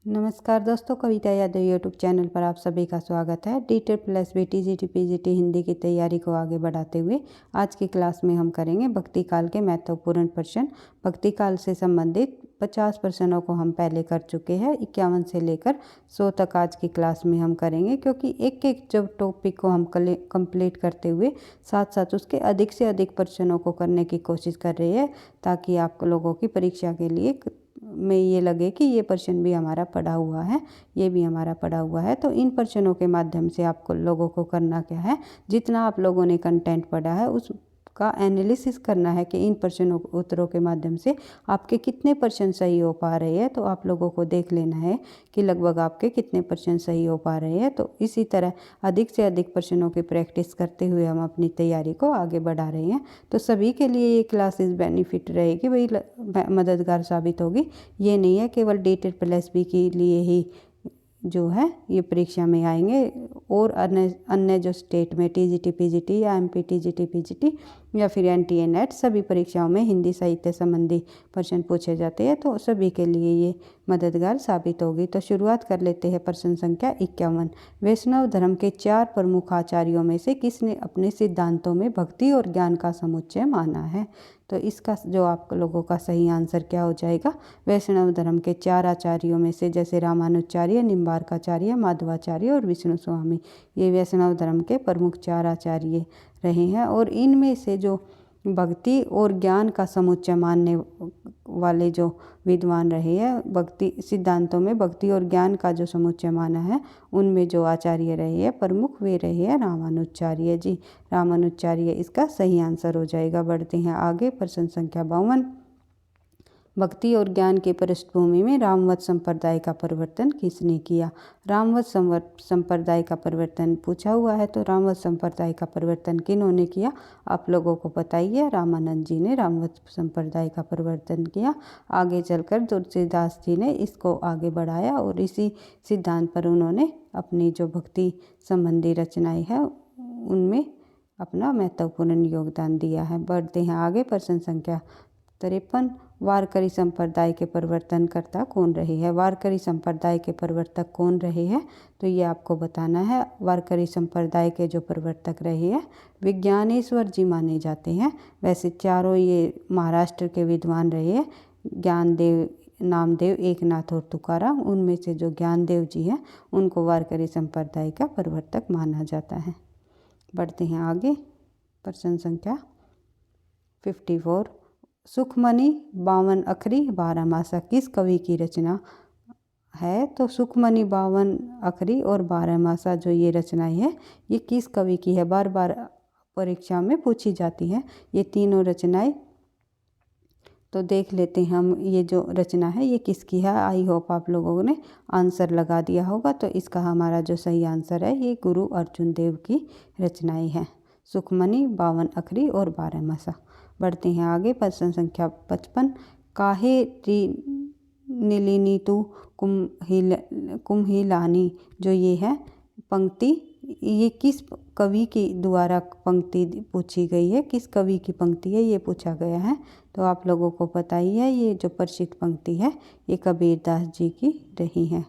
नमस्कार दोस्तों, कविता Yadav YouTube channel पर आप सभी का स्वागत है। डी.टेड+बी टीजीटी पीजीटी हिंदी की तैयारी को आगे बढ़ाते हुए आज की क्लास में हम करेंगे भक्ति काल के महत्वपूर्ण प्रश्न। भक्ति काल से संबंधित 50 प्रश्नों को हम पहले कर चुके हैं। 51 से लेकर 100 तक आज की क्लास में हम करेंगे, क्योंकि एक एक जब टॉपिक को हम कंप्लीट करते हुए साथ साथ उसके अधिक से अधिक प्रश्नों को करने की कोशिश कर रहे हैं, ताकि आप लोगों की परीक्षा के लिए में ये लगे कि ये प्रश्न भी हमारा पढ़ा हुआ है, ये भी हमारा पढ़ा हुआ है। तो इन प्रश्नों के माध्यम से आपको लोगों को करना क्या है, जितना आप लोगों ने कंटेंट पढ़ा है उसका एनालिसिस करना है कि इन प्रश्नों उत्तरों के माध्यम से आपके कितने प्रश्न सही हो पा रहे हैं। तो आप लोगों को देख लेना है कि लगभग आपके कितने प्रश्न सही हो पा रहे हैं। तो इसी तरह अधिक से अधिक प्रश्नों की प्रैक्टिस करते हुए हम अपनी तैयारी को आगे बढ़ा रहे हैं। तो सभी के लिए ये क्लासेस बेनिफिट रहेगी, भाई मददगार साबित होगी। ये नहीं है केवल डी.टेड+बी के लिए ही जो है ये परीक्षा में आएंगे, और अन्य जो स्टेट में टीजीटी पीजीटी या एमपी टीजीटी पीजीटी या फिर एनटीए नेट सभी परीक्षाओं में हिंदी साहित्य संबंधी प्रश्न पूछे जाते हैं। तो सभी के लिए ये मददगार साबित होगी। तो शुरुआत कर लेते हैं प्रश्न संख्या 51। वैष्णव धर्म के 4 प्रमुख आचार्यों में से किसने अपने सिद्धांतों में भक्ति और ज्ञान का समुच्चय माना है? तो इसका जो आप लोगों का सही आंसर क्या हो जाएगा? वैष्णव धर्म के 4 आचार्यों में से, जैसे रामानुजाचार्य, निम्बार्काचार्य, माधवाचार्य और विष्णु स्वामी, ये वैष्णव धर्म के प्रमुख 4 आचार्य रहे हैं। और इनमें से जो भक्ति और ज्ञान का समुच्चय मानने वाले जो विद्वान रहे हैं, भक्ति सिद्धांतों में भक्ति और ज्ञान का जो समुच्चय माना है, उनमें जो आचार्य रहे हैं प्रमुख, वे रहे हैं रामानुजाचार्य जी। रामानुजाचार्य इसका सही आंसर हो जाएगा। बढ़ते हैं आगे। प्रश्न संख्या 52। भक्ति और ज्ञान के पृष्ठभूमि में रामवत संप्रदाय का प्रवर्तन किसने किया? रामवत संप्रदाय का प्रवर्तन पूछा हुआ है, तो रामवत संप्रदाय का प्रवर्तन किन्होंने किया? आप लोगों को पता ही है, रामानंद जी ने रामवत संप्रदाय का प्रवर्तन किया। आगे चलकर तुलसीदास जी ने इसको आगे बढ़ाया और इसी सिद्धांत पर उन्होंने अपनी जो भक्ति संबंधी रचनाएं हैं उनमें अपना महत्वपूर्ण योगदान दिया है। बढ़ते हैं आगे। प्रश्न संख्या 53। वारकरी संप्रदाय के प्रवर्तनकर्ता कौन रहे हैं? वारकरी संप्रदाय के प्रवर्तक कौन रहे हैं? तो ये आपको बताना है। वारकरी संप्रदाय के जो प्रवर्तक रहे हैं विज्ञानेश्वर जी माने जाते हैं। वैसे चारों ये महाराष्ट्र के विद्वान रहे हैं, ज्ञानदेव, नामदेव, एकनाथ और तुकाराम। उनमें से जो ज्ञानदेव जी हैं उनको वारकरी संप्रदाय का प्रवर्तक माना जाता है। बढ़ते हैं आगे। प्रश्न संख्या 54। सुखमणि 52 अखरी 12 मासा किस कवि की रचना है? तो सुखमणि 52 अखरी और 12 मासा जो ये रचनाएं है, ये किस कवि की है? बार बार परीक्षा में पूछी जाती हैं ये तीनों रचनाएं। तो देख लेते हैं हम ये जो रचना है ये किसकी है। आई होप आप लोगों ने आंसर लगा दिया होगा। तो इसका हमारा जो सही आंसर है, ये गुरु अर्जुन देव की रचनाएं हैं, सुखमणि 52 अखरी और 12 मासा। बढ़ते हैं आगे। प्रश्न संख्या 55। काहे नीलिनी तू कुम्हिलानी, जो ये है पंक्ति, ये किस कवि के द्वारा पंक्ति पूछी गई है? किस कवि की पंक्ति है ये पूछा गया है। तो आप लोगों को पता ही है, ये जो प्रसिद्ध पंक्ति है ये कबीरदास जी की रही है।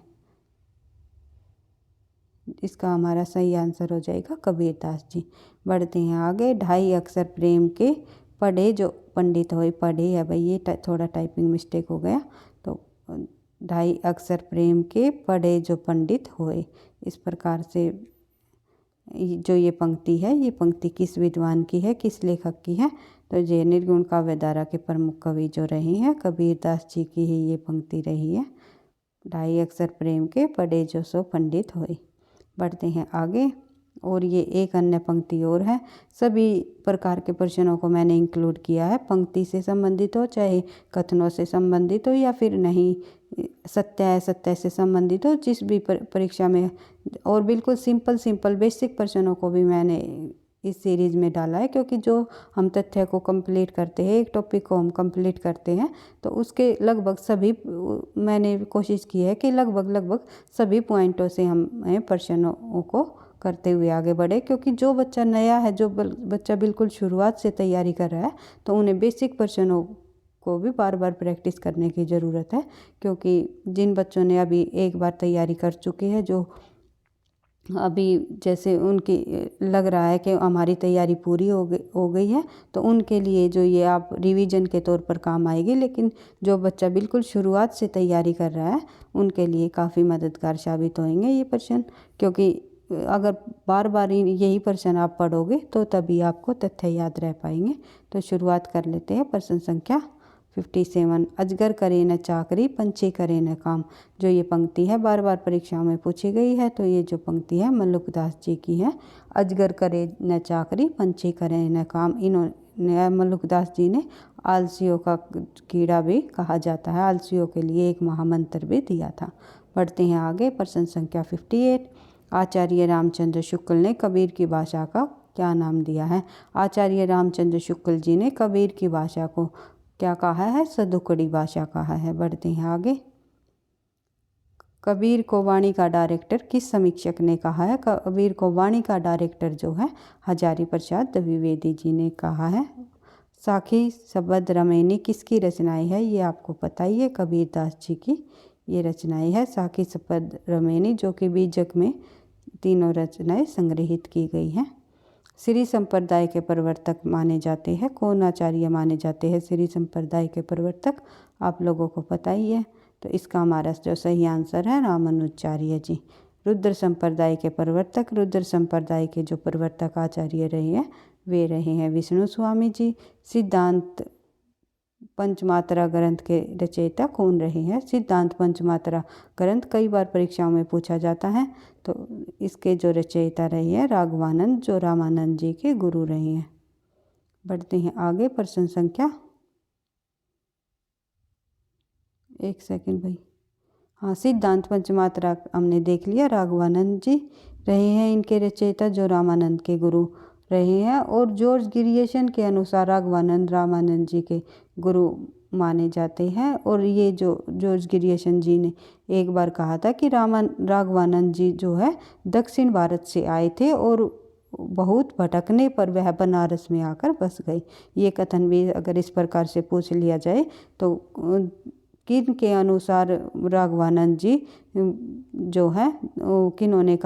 इसका हमारा सही आंसर हो जाएगा कबीरदास जी। बढ़ते हैं आगे। 2.5 अक्षर प्रेम के पढ़े जो पंडित होए, पढ़े है भाई, ये थोड़ा टाइपिंग मिस्टेक हो गया। तो 2.5 अक्षर प्रेम के पढ़े जो पंडित होए, इस प्रकार से जो ये पंक्ति है, ये पंक्ति किस विद्वान की है, किस लेखक की है? तो ये निर्गुण काव्यधारा के प्रमुख कवि जो रहे हैं कबीरदास जी की ही ये पंक्ति रही है। 2.5 अक्षर प्रेम के पढ़े जो सो पंडित होए। बढ़ते हैं आगे। और ये एक अन्य पंक्ति और है। सभी प्रकार के प्रश्नों को मैंने इंक्लूड किया है, पंक्ति से संबंधित हो, चाहे कथनों से संबंधित हो या फिर नहीं सत्य से संबंधित हो, जिस भी परीक्षा में। और बिल्कुल सिंपल बेसिक प्रश्नों को भी मैंने इस सीरीज़ में डाला है, क्योंकि जो हम तथ्य को कंप्लीट करते हैं, एक टॉपिक को हम कंप्लीट करते हैं, तो उसके लगभग सभी मैंने कोशिश की है कि लगभग सभी पॉइंटों से हम प्रश्नों को करते हुए आगे बढ़े। क्योंकि जो बच्चा नया है, जो बच्चा बिल्कुल शुरुआत से तैयारी कर रहा है, तो उन्हें बेसिक प्रश्नों को भी बार बार प्रैक्टिस करने की ज़रूरत है, क्योंकि जिन बच्चों ने अभी एक बार तैयारी कर चुके हैं, जो अभी जैसे उनकी लग रहा है कि हमारी तैयारी पूरी हो गई है, तो उनके लिए जो ये आप रिवीजन के तौर पर काम आएगी। लेकिन जो बच्चा बिल्कुल शुरुआत से तैयारी कर रहा है, उनके लिए काफ़ी मददगार साबित होंगे ये प्रश्न, क्योंकि अगर बार बार यही प्रश्न आप पढ़ोगे तो तभी आपको तथ्य याद रह पाएंगे। तो शुरुआत कर लेते हैं। प्रश्न संख्या 57, अजगर करे न चाकरी, पंछी करे न काम। जो ये पंक्ति है बार बार परीक्षाओं में पूछी गई है, तो ये जो पंक्ति है मल्लुकदास जी की है। अजगर करे न चाकरी, पंछी करे न काम। इन्होंने मल्लुकदास जी ने आलसियों का कीड़ा भी कहा जाता है, आलसियों के लिए एक महामंत्र भी दिया था। पढ़ते हैं आगे। प्रश्न संख्या 58, आचार्य रामचंद्र शुक्ल ने कबीर की भाषा का क्या नाम दिया है? आचार्य रामचंद्र शुक्ल जी ने कबीर की भाषा को क्या कहा है? सदुकड़ी भाषा कहा है। बढ़ते हैं आगे। कबीर को वाणी का डायरेक्टर किस समीक्षक ने कहा है? कबीर को वाणी का डायरेक्टर जो है हजारी प्रसाद द्विवेदी जी ने कहा है। साखी शब्द रमैनी किसकी रचनाएं है? ये आपको पता ही है, कबीर दास जी की ये रचनाएं है साखी शब्द रमैनी, जो कि बीजक में तीनों रचनाएं संग्रहित की गई हैं। श्री संप्रदाय के प्रवर्तक माने जाते हैं, कौन आचार्य माने जाते हैं श्री संप्रदाय के प्रवर्तक? आप लोगों को पता ही है। तो इसका हमारा जो सही आंसर है रामानुजाचार्य जी। रुद्र संप्रदाय के प्रवर्तक, रुद्र संप्रदाय के जो प्रवर्तक आचार्य रहे हैं वे रहे हैं विष्णु स्वामी जी। सिद्धांत पंचमात्रा ग्रंथ के रचयिता कौन रहे हैं? सिद्धांत पंचमात्रा ग्रंथ कई बार परीक्षाओं में पूछा जाता है, तो इसके जो रचयिता रहे हैं राघवानंद, जो रामानंद जी के गुरु रहे हैं। बढ़ते हैं आगे। प्रश्न संख्या, एक सेकंड भाई, हाँ, सिद्धांत पंचमात्रा हमने देख लिया, राघवानंद जी रहे हैं इनके रचयिता, जो रामानंद के गुरु रहे हैं। और जॉर्ज गिरियसन के अनुसार राघवानंद रामानंद जी के गुरु माने जाते हैं। और ये जो जॉर्ज गिरियसन जी ने एक बार कहा था कि राघवानंद जी जो है दक्षिण भारत से आए थे और बहुत भटकने पर वह बनारस में आकर बस गए। ये कथन भी अगर इस प्रकार से पूछ लिया जाए तो किन के अनुसार राघवानंद जी जो है किन्होंने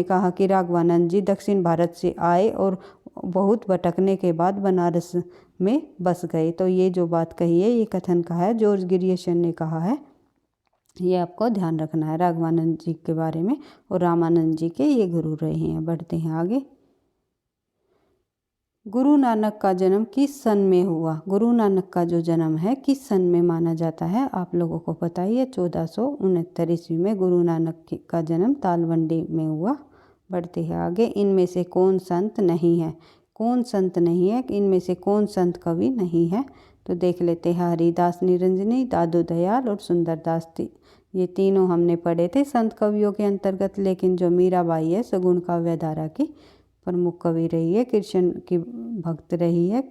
कहा कि राघवानंद जी दक्षिण भारत से आए और बहुत भटकने के बाद बनारस में बस गए। तो ये जो बात कही है ये कथन कहा है जॉर्ज गिरियसन ने कहा है। ये आपको ध्यान रखना है राघवानंद जी के बारे में, और रामानंद जी के ये गुरु रहे हैं। बढ़ते हैं आगे। गुरु नानक का जन्म किस सन में हुआ? गुरु नानक का जो जन्म है किस सन में माना जाता है? आप लोगों को पता ही है, 1469 ईस्वी में गुरु नानक का जन्म तालवंडी में हुआ। बढ़ते हैं आगे। इनमें से कौन संत नहीं है? कौन संत नहीं है? इनमें से कौन संत कवि नहीं है? तो देख लेते हैं। हरिदास निरंजनी, दादू दयाल और सुंदरदास, ये तीनों हमने पढ़े थे संत कवियों के अंतर्गत। लेकिन जो मीराबाई है सगुण काव्य धारा की प्रमुख कवि रही है, कृष्ण की भक्त रही है।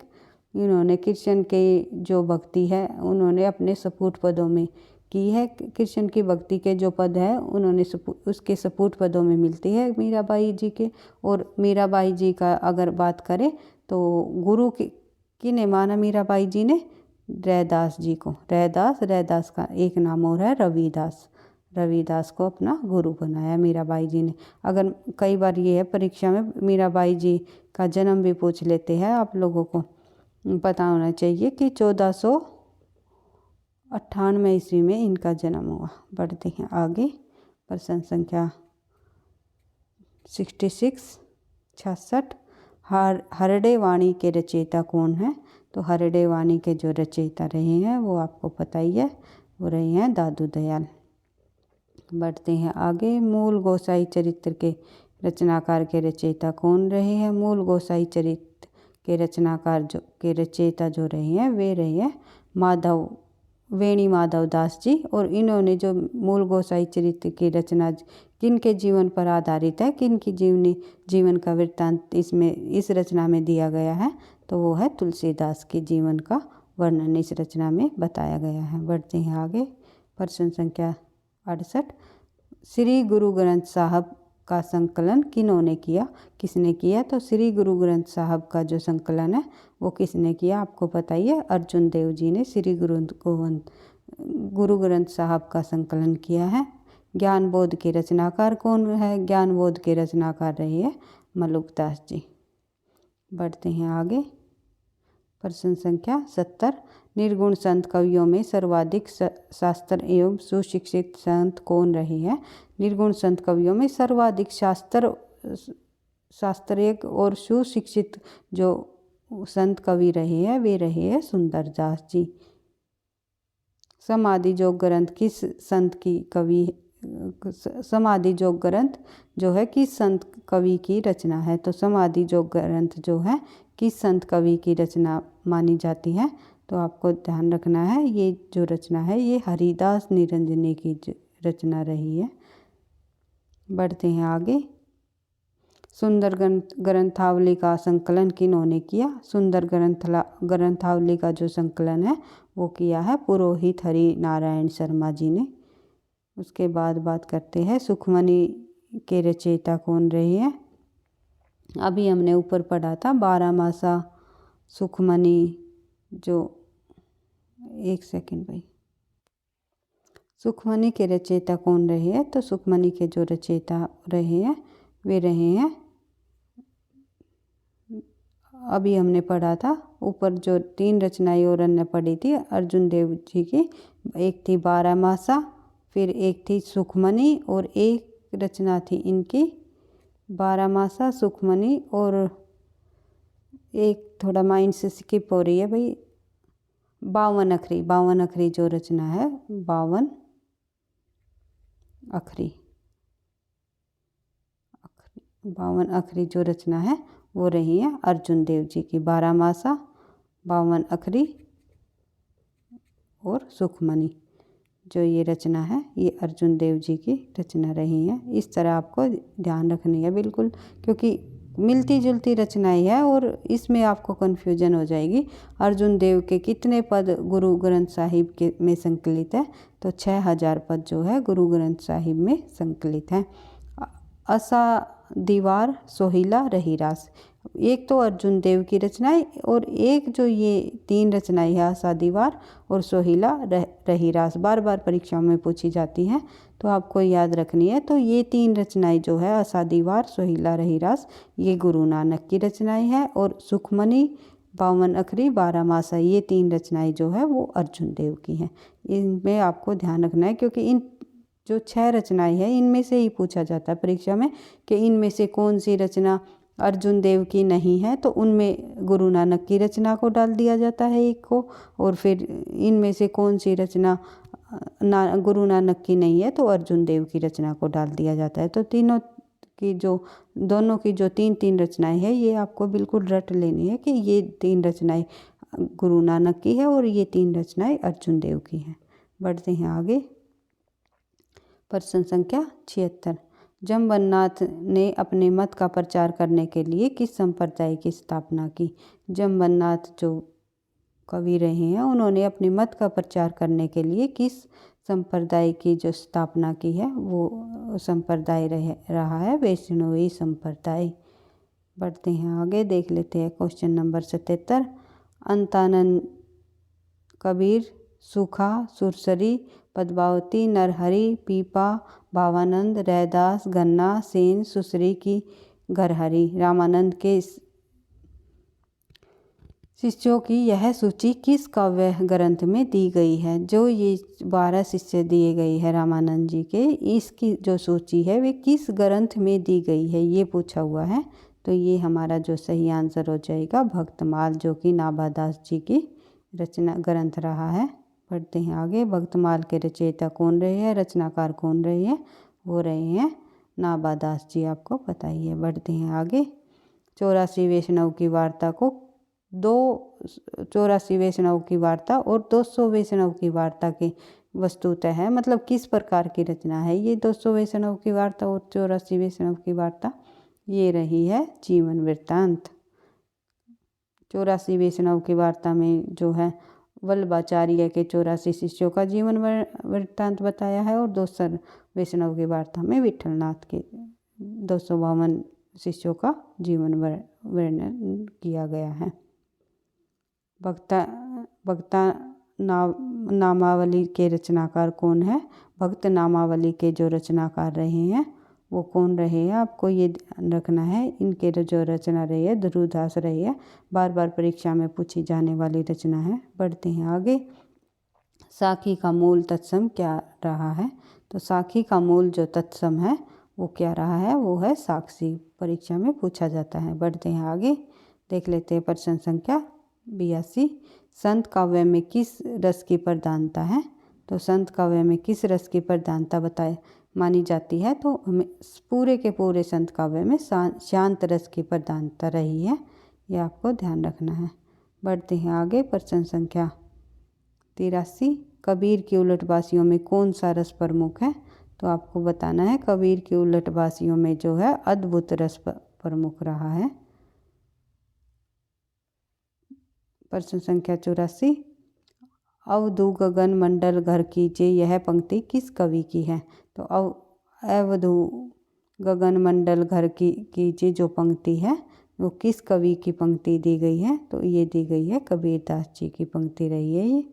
इन्होंने कृष्ण के जो भक्ति है उन्होंने अपने सपूत पदों में की है। कृष्ण की भक्ति के जो पद है उन्होंने उसके सपूत पदों में मिलती है मीराबाई जी के। और मीराबाई जी का अगर बात करें तो गुरु किने माना मीराबाई जी ने? रैदास जी को। रैदास का एक नाम और है रविदास। रविदास को अपना गुरु बनाया मीराबाई जी ने। अगर कई बार ये है परीक्षा में मीराबाई जी का जन्म भी पूछ लेते हैं, आप लोगों को पता होना चाहिए कि 1498 ईस्वी में इनका जन्म हुआ। बढ़ते हैं आगे। प्रश्न संख्या 66 हरडे वाणी के रचयिता कौन है? तो हरडे वाणी के जो रचयिता रहे हैं वो आपको पता ही है, वो रहे हैं दादू दयाल। बढ़ते हैं आगे। मूल गोसाई चरित्र के रचनाकार के रचयिता कौन रहे हैं? मूल गोसाई चरित्र के रचनाकार के रचयिता जो रहे हैं वे रहे हैं वेणी माधव दास जी। और इन्होंने जो मूल गोसाई चरित्र की रचना किन के जीवन पर आधारित है, किन की जीवन का वृत्तांत इस रचना में दिया गया है? तो वो है तुलसीदास के जीवन का वर्णन इस रचना में बताया गया है। बढ़ते हैं आगे। प्रश्न संख्या 68 श्री गुरु ग्रंथ साहब का संकलन किन्होंने किया, किसने किया? तो श्री गुरु ग्रंथ साहब का जो संकलन है वो किसने किया, आपको पता ही है, अर्जुन देव जी ने श्री गुरु ग्रंथ साहब का संकलन किया है। ज्ञान बोध के रचनाकार कौन है? ज्ञान बोध के रचनाकार रहे हैं मलुकदास जी। बढ़ते हैं आगे। प्रश्न संख्या 70। निर्गुण संत कवियों में सर्वाधिक शास्त्र एवं सुशिक्षित संत कौन रहे हैं? निर्गुण संत कवियों में सर्वाधिक शास्त्रीय और सुशिक्षित जो संत कवि रहे हैं वे रहे हैं सुंदरदास जी। समाधि जोग ग्रंथ किस संत की कवि, समाधि जोग ग्रंथ जो है किस संत कवि की रचना है? तो समाधि जोग ग्रंथ जो है किस संत कवि की रचना मानी जाती है? तो आपको ध्यान रखना है ये जो रचना है ये हरिदास निरंजनी की रचना रही है। बढ़ते हैं आगे। सुंदर ग्रंथावली का संकलन किन्होंने किया? सुंदर ग्रंथावली का जो संकलन है वो किया है पुरोहित हरि नारायण शर्मा जी ने। उसके बाद बात करते हैं सुखमणि के रचयिता कौन रहे हैं? अभी हमने ऊपर पढ़ा था 12 मासा सुखमणि जो, एक सेकंड भाई, सुखमणि के रचयिता कौन रहे हैं? तो सुखमणि के जो रचयिता रहे हैं वे रहे हैं, अभी हमने पढ़ा था ऊपर जो 3 रचनाएं और अन्य पढ़ी थी अर्जुन देव जी की, एक थी 12 मासा, फिर एक थी सुखमणि और एक रचना थी इनकी 12 मासा सुखमणि और एक थोड़ा माइंड से स्किप हो रही है भाई 52 अखरी। 52 अखरी जो रचना है 52 अखरी जो रचना है वो रही है अर्जुन देव जी की। 12 मासा, 52 अखरी और सुखमणि जो ये रचना है ये अर्जुन देव जी की रचना रही है। इस तरह आपको ध्यान रखनी है बिल्कुल, क्योंकि मिलती जुलती रचनाएं है और इसमें आपको कन्फ्यूजन हो जाएगी। अर्जुन देव के कितने पद गुरु ग्रंथ साहिब के में संकलित है? तो 6000 पद जो है गुरु ग्रंथ साहिब में संकलित है। असा दीवार सोहिला रहीरास, एक तो अर्जुन देव की रचनाएं और एक जो ये 3 रचनाएं है आसा दीवार और सोहिला रहीरास, बार बार परीक्षाओं में पूछी जाती हैं तो आपको याद रखनी है। तो ये 3 रचनाएं जो है आसा दीवार सोहिला रहीरास ये गुरु नानक की रचनाएं है और सुखमणि 52 अखरी 12 मासा ये 3 रचनाएं जो है वो अर्जुन देव की हैं। इनमें आपको ध्यान रखना है क्योंकि इन जो 6 रचनाएं हैं इनमें से ही पूछा जाता है परीक्षा में कि इनमें से कौन सी रचना अर्जुन देव की नहीं है, तो उनमें गुरु नानक की रचना को डाल दिया जाता है एक को, और फिर इनमें से कौन सी रचना गुरु नानक की नहीं है तो अर्जुन देव की रचना को डाल दिया जाता है। तो दोनों की जो 3 रचनाएं हैं ये आपको बिल्कुल रट लेनी है कि ये 3 रचनाएं गुरु नानक की है और ये 3 रचनाएं अर्जुन देव की हैं। बढ़ते हैं आगे। प्रश्न संख्या 76। जमवंतनाथ ने अपने मत का प्रचार करने के लिए किस संप्रदाय की स्थापना की? जमवंतनाथ जो कवि रहे हैं उन्होंने अपने मत का प्रचार करने के लिए किस संप्रदाय की जो स्थापना की है वो संप्रदाय रहा है वैष्णवी संप्रदाय। बढ़ते हैं आगे, देख लेते हैं क्वेश्चन नंबर 77। अंतानंद कबीर सूखा सुरसरी पद्मावती नरहरि पीपा भावानंद रैदास गन्ना सेन सुसरी की घरहरी रामानंद के शिष्यों की यह सूची किस काव्य ग्रंथ में दी गई है? जो ये 12 शिष्य दिए गए हैं रामानंद जी के, इसकी जो सूची है वे किस ग्रंथ में दी गई है ये पूछा हुआ है। तो ये हमारा जो सही आंसर हो जाएगा भक्तमाल, जो कि नाभादास जी की रचना ग्रंथ रहा है। पढ़ते हैं आगे। भक्तमाल के रचयिता कौन रहे हैं, रचनाकार कौन रहे हैं? वो रहे हैं नाभादास जी, आपको पता ही है। बढ़ते हैं आगे। 84 वैष्णव की वार्ता को 84 वैष्णव की वार्ता और 200 वैष्णव की वार्ता के वस्तुतः है, मतलब किस प्रकार की रचना है ये 200 वैष्णव की वार्ता और 84 वैष्णव की वार्ता? ये रही है जीवन वृत्तांत। 84 वैष्णव की वार्ता में जो है वल्लभाचार्य के 84 शिष्यों का जीवन वृत्तांत बताया है और 200 वैष्णव की वार्ता में 252 शिष्यों का जीवन वर्णन किया गया है। भक्ता नामावली के रचनाकार कौन है? भक्त नामावली के जो रचनाकार रहे हैं वो कौन रहे हैं, आपको ये ध्यान रखना है। इनके जो रचना रही है ध्रुवदास रही है, बार बार परीक्षा में पूछी जाने वाली रचना है। बढ़ते हैं आगे। साखी का मूल तत्सम क्या रहा है? तो साखी का मूल जो तत्सम है वो क्या रहा है? वो है साक्षी। परीक्षा में पूछा जाता है। बढ़ते हैं आगे, देख लेते हैं प्रश्न संख्या 82। संत काव्य में किस रस की प्रधानता है? तो संत काव्य में किस रस की प्रधानता बताए मानी जाती है? तो हमें पूरे के पूरे संत काव्य में शांत रस की प्रधानता रही है, ये आपको ध्यान रखना है। बढ़ते हैं आगे, प्रश्न संख्या 83। कबीर की उलटबासियों में कौन सा रस प्रमुख है? तो आपको बताना है कबीर की उलटबासियों में जो है अद्भुत रस प्रमुख रहा है। प्रश्न संख्या 84। अवधू गगन मंडल घर कीजिए, यह पंक्ति किस कवि की है? तो अवधू गगन मंडल घर कीजिए जो पंक्ति है वो किस कवि की पंक्ति दी गई है? तो ये दी गई है कबीरदास जी की पंक्ति रही है ये।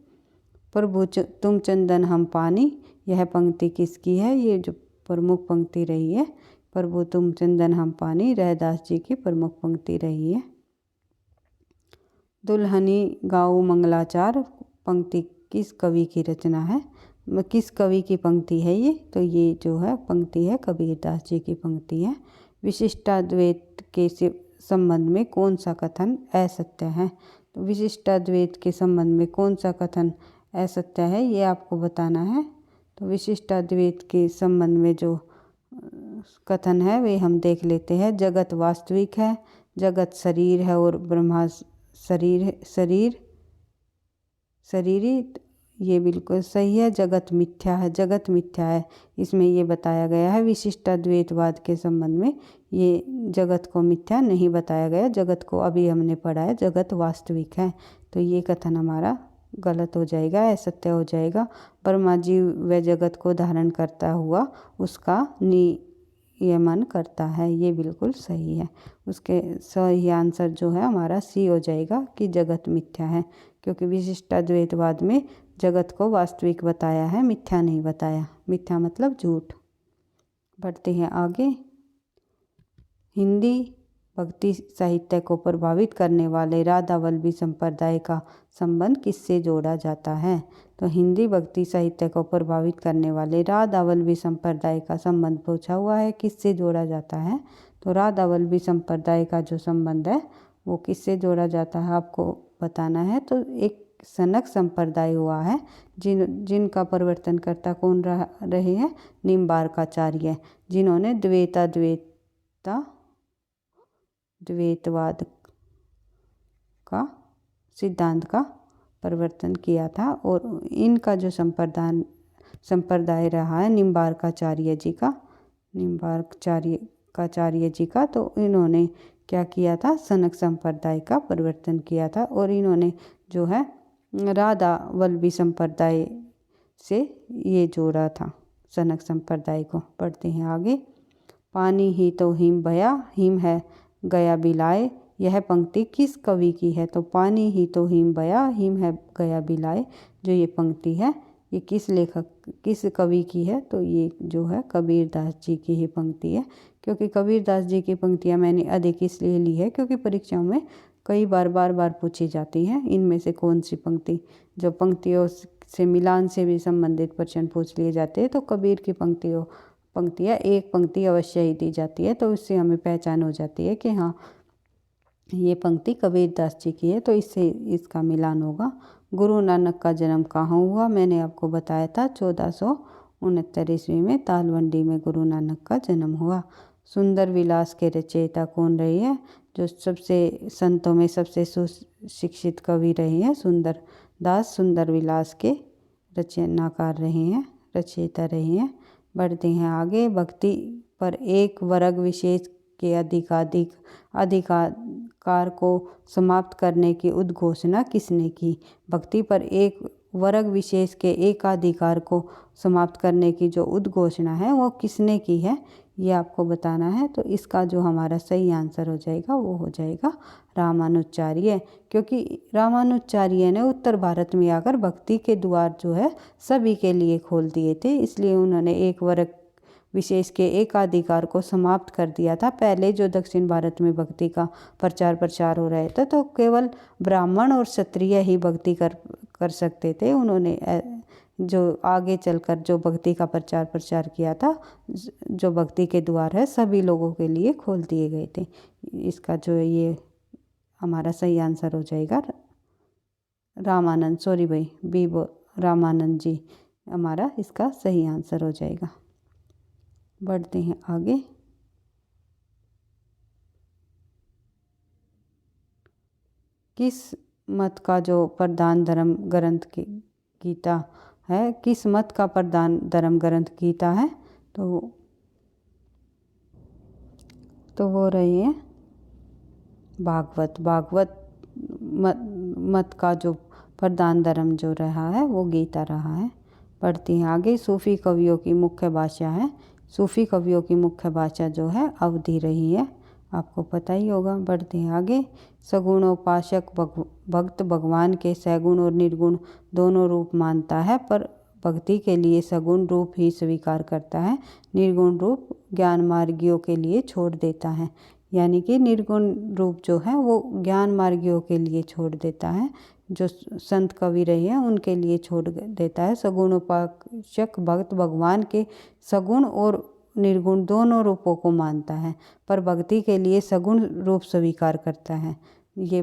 प्रभु तुम चंदन हम पानी, यह पंक्ति किसकी है? ये जो प्रमुख पंक्ति रही है प्रभु तुम चंदन हम पानी, रैदास जी की प्रमुख पंक्ति रही है। दुल्हनी गाओ मंगलाचार पंक्ति किस कवि की रचना है? किस कवि की पंक्ति है ये? तो ये जो है पंक्ति है कबीरदास जी की पंक्ति है। विशिष्टाद्वैत के संबंध में कौन सा कथन असत्य है? तो विशिष्टाद्वैत के संबंध में कौन सा कथन असत्य है ये आपको बताना है। तो विशिष्टाद्वैत के संबंध में जो कथन है वे हम देख लेते हैं। जगत वास्तविक है, जगत शरीर है और ब्रह्मा शरीरी, ये बिल्कुल सही है। जगत मिथ्या है, जगत मिथ्या है, इसमें ये बताया गया है। विशिष्टाद्वैतवाद के संबंध में ये जगत को मिथ्या नहीं बताया गया, जगत को अभी हमने पढ़ा है जगत वास्तविक है। तो ये कथन हमारा गलत हो जाएगा, असत्य हो जाएगा। ब्रह्मा जी व जगत को धारण करता हुआ उसका नियमन करता है, ये बिल्कुल सही है। उसके सही आंसर जो है हमारा सी हो जाएगा कि जगत मिथ्या है, क्योंकि विशिष्टाद्वैतवाद में जगत को वास्तविक बताया है, मिथ्या नहीं बताया। मिथ्या मतलब झूठ। बढ़ते हैं आगे। हिंदी भक्ति साहित्य को प्रभावित करने वाले राधावल्लभी संप्रदाय का संबंध किससे जोड़ा जाता है? तो हिंदी भक्ति साहित्य को प्रभावित करने वाले राधावल्लभी संप्रदाय का संबंध पूछा हुआ है, किससे जोड़ा जाता है? तो राधावल्लभी संप्रदाय का जो संबंध है वो किससे जोड़ा जाता है आपको बताना है। तो एक सनक संप्रदाय हुआ है जिनका प्रवर्तनकर्ता कौन रहे हैं? निम्बार्काचार्य, जिन्होंने द्वैतवाद का सिद्धांत का प्रवर्तन किया था। और इनका जो संप्रदाय रहा है निम्बार्काचार्य जी का, तो इन्होंने क्या किया था? सनक संप्रदाय का प्रवर्तन किया था। और इन्होंने जो है राधावल्लभी संप्रदाय से ये जोड़ा था सनक संप्रदाय को। पढ़ते हैं आगे। पानी ही तो हिम बया, हिम है गया बिलाए, यह पंक्ति किस कवि की है? तो पानी ही तो हिम बया, हिम है गया बिलाए, जो ये पंक्ति है ये किस कवि की है? तो ये जो है कबीरदास जी की ही पंक्ति है। क्योंकि कबीरदास जी की पंक्तियाँ मैंने अधिक इसलिए ली है क्योंकि परीक्षाओं में कई बार पूछी जाती हैं। इनमें से कौन सी पंक्ति, जो पंक्तियों से मिलान से भी संबंधित प्रश्न पूछ लिए जाते हैं तो कबीर की पंक्तियाँ एक पंक्ति अवश्य ही दी जाती है, तो इससे हमें पहचान हो जाती है कि हाँ ये पंक्ति कबीरदास जी की है, तो इससे इसका मिलान होगा। गुरु नानक का जन्म कहाँ हुआ? मैंने आपको बताया था 1469 ईस्वी में तालवंडी में गुरु नानक का जन्म हुआ। सुंदर विलास के रचयिता कौन रहे हैं? जो संतों में सबसे सुशिक्षित कवि रहे हैं सुंदर विलास के रचनाकार रहे हैं, रचयिता रहे हैं। बढ़ते हैं आगे। भक्ति पर एक वर्ग विशेष के अधिकार को समाप्त करने की उद्घोषणा किसने की? भक्ति पर एक वर्ग विशेष के एकाधिकार को समाप्त करने की जो उद्घोषणा है वो किसने की है, ये आपको बताना है। तो इसका जो हमारा सही आंसर हो जाएगा वो हो जाएगा रामानुजाचार्य, क्योंकि रामानुजाचार्य ने उत्तर भारत में आकर भक्ति के द्वार जो है सभी के लिए खोल दिए थे, इसलिए उन्होंने एक वर्ग विशेष के एकाधिकार को समाप्त कर दिया था। पहले जो दक्षिण भारत में भक्ति का प्रचार हो रहे थे तो केवल ब्राह्मण और क्षत्रिय ही भक्ति कर सकते थे। उन्होंने जो आगे चलकर जो भक्ति का प्रचार किया था, जो भक्ति के द्वार है सभी लोगों के लिए खोल दिए गए थे। इसका जो ये हमारा सही आंसर हो जाएगा रामानंद, सॉरी भाई रामानंद जी हमारा इसका सही आंसर हो जाएगा। बढ़ते हैं आगे। किस मत का जो प्रधान धर्म ग्रंथ गीता है, किस मत का प्रधान धर्म ग्रंथ गीता है, तो वो रही है भागवत मत का जो प्रधान धर्म जो रहा है वो गीता रहा है। बढ़ती हैं आगे। सूफी कवियों की मुख्य भाषा है, सूफी कवियों की मुख्य भाषा जो है अवधी रही है, आपको पता ही होगा। बढ़ते हैं आगे। सगुणोपासक भक्त भगवान के सगुण और निर्गुण दोनों रूप मानता है, पर भक्ति के लिए सगुण रूप ही स्वीकार करता है, निर्गुण रूप ज्ञान मार्गियों के लिए छोड़ देता है। यानी कि निर्गुण रूप जो है वो ज्ञान मार्गियों के लिए छोड़ देता है, जो संत कवि रहे हैं उनके लिए छोड़ देता है। सगुणोपासक भक्त भगवान के सगुण और निर्गुण दोनों रूपों को मानता है, पर भक्ति के लिए सगुण रूप स्वीकार करता है। ये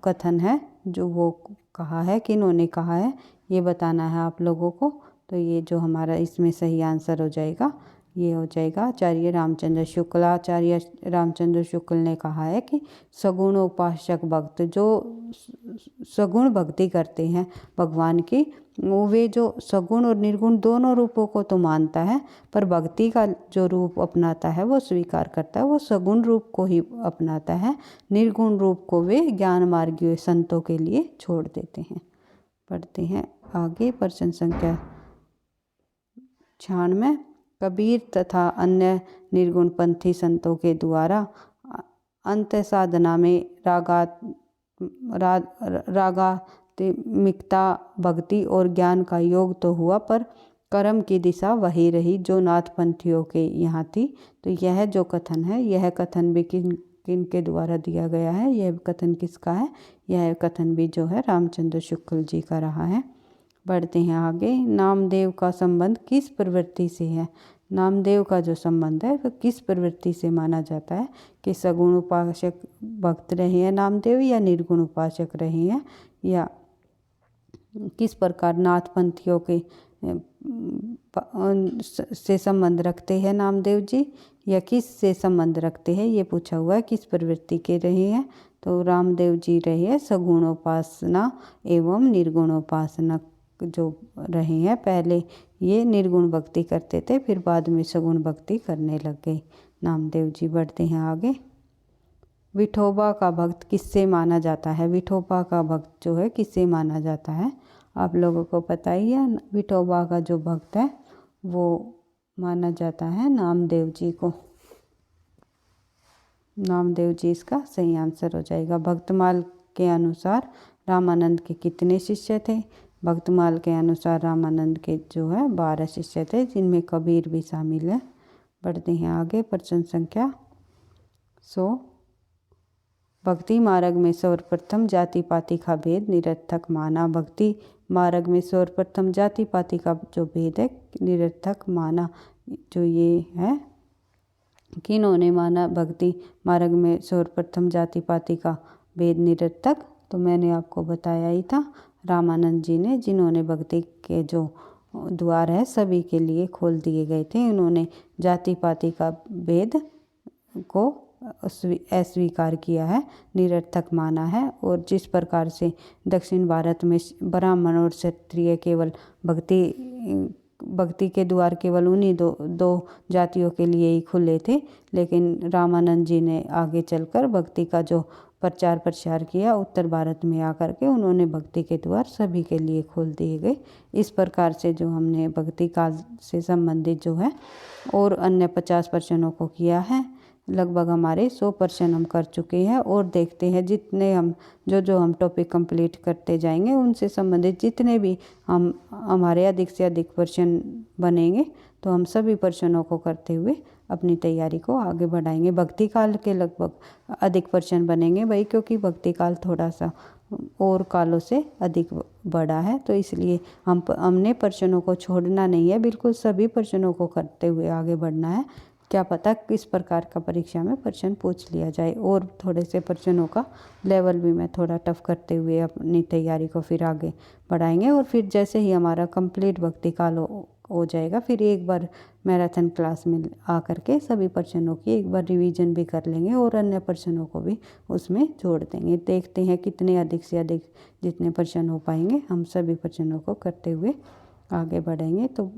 कथन है जो वो कहा है, किन्होंने कहा है ये बताना है आप लोगों को। तो ये जो हमारा इसमें सही आंसर हो जाएगा ये हो जाएगा आचार्य रामचंद्र शुक्ल। आचार्य रामचंद्र शुक्ल ने कहा है कि सगुण उपासक भक्त जो सगुण भक्ति करते हैं भगवान की, वे जो सगुण और निर्गुण दोनों रूपों को तो मानता है, पर भक्ति का जो रूप अपनाता है वो स्वीकार करता है, वो सगुण रूप को ही अपनाता है, निर्गुण रूप को वे ज्ञान मार्गी संतों के लिए छोड़ देते हैं। पढ़ते हैं आगे। प्रश्न संख्या 96। कबीर तथा अन्य निर्गुणपंथी संतों के द्वारा अंत साधना में रागात्मिकता भक्ति और ज्ञान का योग तो हुआ, पर कर्म की दिशा वही रही जो नाथपंथियों के यहाँ थी। तो यह जो कथन है, यह कथन भी किन के द्वारा दिया गया है, यह कथन किसका है, यह कथन भी जो है रामचंद्र शुक्ल जी का रहा है। बढ़ते हैं आगे। नामदेव का संबंध किस प्रवृत्ति से है? नामदेव का जो संबंध है वह किस प्रवृत्ति से माना जाता है कि सगुण उपासक भक्त रहे हैं नामदेव, या निर्गुण उपासक रहे हैं, या किस प्रकार नाथपंथियों के से संबंध रखते हैं नामदेव जी, या किस से संबंध रखते हैं, ये पूछा हुआ है। किस प्रवृत्ति के रहे हैं? तो रामदेव जी रहे हैं सगुणोपासना एवं निर्गुणोपासना जो रहे हैं। पहले ये निर्गुण भक्ति करते थे, फिर बाद में सगुण भक्ति करने लग गए नामदेव जी। बढ़ते हैं आगे। विठोबा का भक्त किससे माना जाता है? विठोबा का भक्त जो है किससे माना जाता है? आप लोगों को पता ही है, विठोबा का जो भक्त है वो माना जाता है नामदेव जी को। नामदेव जी इसका सही आंसर हो जाएगा। भक्तमाल के अनुसार रामानंद के कितने शिष्य थे? भक्तमाल के अनुसार रामानंद के जो है 12 शिष्य थे, जिनमें कबीर भी शामिल है। बढ़ते हैं आगे। प्रश्न संख्या 100। भक्ति मार्ग में सर्वप्रथम जाति पाति का भेद निरर्थक माना। भक्ति मार्ग में सर्वप्रथम जाति पाति का जो भेद है निरर्थक माना, जो ये है किन्होंने माना भक्ति मार्ग में सर्वप्रथम जाति पाति का भेद निरर्थक? तो मैंने आपको बताया ही था, रामानंद जी ने, जिन्होंने भक्ति के जो द्वार है सभी के लिए खोल दिए गए थे। उन्होंने जाति पाति का भेद को अस्वीकार किया है, निरर्थक माना है। और जिस प्रकार से दक्षिण भारत में ब्राह्मण और क्षत्रिय केवल भक्ति के द्वार केवल उन्हीं दो जातियों के लिए ही खुले थे, लेकिन रामानंद जी ने आगे चलकर भक्ति का जो प्रचार प्रसार किया उत्तर भारत में आकर के उन्होंने भक्ति के द्वार सभी के लिए खोल दिए गए। इस प्रकार से जो हमने भक्ति काल से संबंधित जो है और अन्य 50 प्रश्नों को किया है, लगभग हमारे 100 प्रश्न हम कर चुके हैं। और देखते हैं जितने हम जो हम टॉपिक कंप्लीट करते जाएंगे उनसे संबंधित जितने भी हमारे अधिक से अधिक प्रश्न बनेंगे तो हम सभी प्रश्नों को करते हुए अपनी तैयारी को आगे बढ़ाएंगे। भक्ति काल के लगभग अधिक प्रश्न बनेंगे भाई, क्योंकि भक्ति काल थोड़ा सा और कालों से अधिक बड़ा है, तो इसलिए हमने प्रश्नों को छोड़ना नहीं है, बिल्कुल सभी प्रश्नों को करते हुए आगे बढ़ना है। क्या पता किस प्रकार का परीक्षा में प्रश्न पूछ लिया जाए। और थोड़े से प्रश्नों का लेवल भी मैं थोड़ा टफ करते हुए अपनी तैयारी को फिर आगे बढ़ाएंगे। और फिर जैसे ही हमारा कंप्लीट भक्ति काल हो जाएगा, फिर एक बार मैराथन क्लास में आकर के सभी प्रश्नों की एक बार रिवीजन भी कर लेंगे और अन्य प्रश्नों को भी उसमें जोड़ देंगे। देखते हैं कितने अधिक से अधिक जितने प्रश्न हो पाएंगे हम सभी प्रश्नों को करते हुए आगे बढ़ेंगे। तो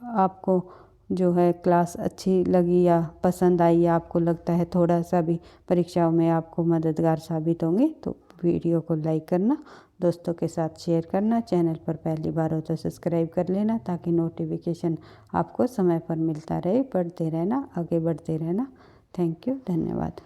आपको जो है क्लास अच्छी लगी या पसंद आई या आपको लगता है थोड़ा सा भी परीक्षाओं में आपको मददगार साबित होंगे तो वीडियो को लाइक करना, दोस्तों के साथ शेयर करना, चैनल पर पहली बार हो तो सब्सक्राइब कर लेना ताकि नोटिफिकेशन आपको समय पर मिलता रहे। पढ़ते रहना, आगे बढ़ते रहना। थैंक यू, धन्यवाद।